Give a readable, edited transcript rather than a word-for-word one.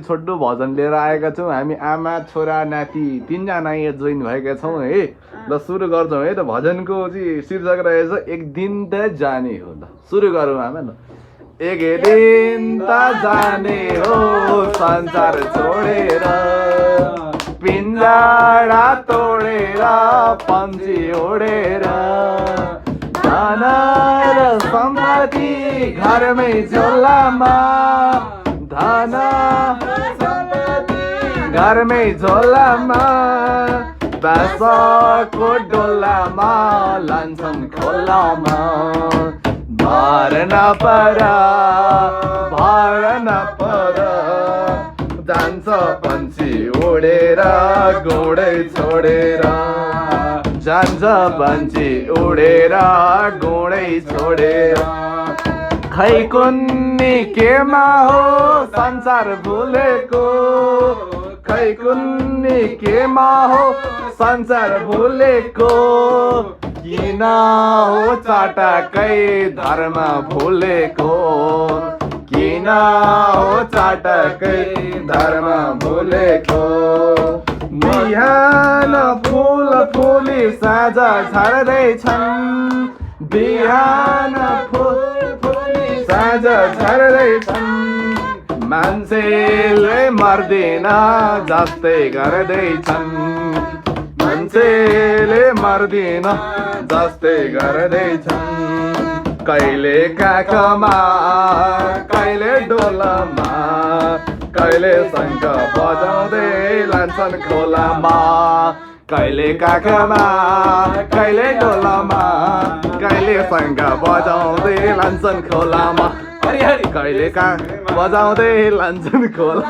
छोटो भजन लिएर आएका छौँ हामी आमा छोरा नाति तीनजना यहाँ जोइन भएका छौँ है ल सुरु गर्छौँ है त भजनको चाहिँ शीर्षक रहेछ एक दिन त जाने हो ल सुरु गरौँ आमा ल एक दिन त जाने हो संसार छोडेर पिञ्जरा तोडेर पन्छी उडेर धन र सम्पत्ति घरमै झोलामा धन घरमै झोलामा बाँसको डोलामा लान्छन् खोलामा भर नपर जान्छ पन्छी उडेर गोडै छोडेर जान्छ पन्छी उडेर गोडै छोडेर खै कुन्नी केमा हो संसार भुलेको खै कुन्नी केमा हो संसार भुलेको किन हो चाटकै धर्म भुलेको किन हो चाटकै धर्म भुलेको बिहान फुल फुली साँझ झर्दैछन् बिहान फुल फुली साँझ झर्दैछन् मान्छेले मर्दैन जस्तै गर्दैछन् मान्छेले मर्दैन जस्तै गर्दैछन् कहिले काखमा कहिले डोलामा कहिले शङ्ख बजाउँदै लान्छन् खोलामा कहिले काखमा कहिले डोलामा कहिले शङ्ख बजाउँदै लान्छन् खोलामा कहिले काख बजाउँदै लान्छन् खोला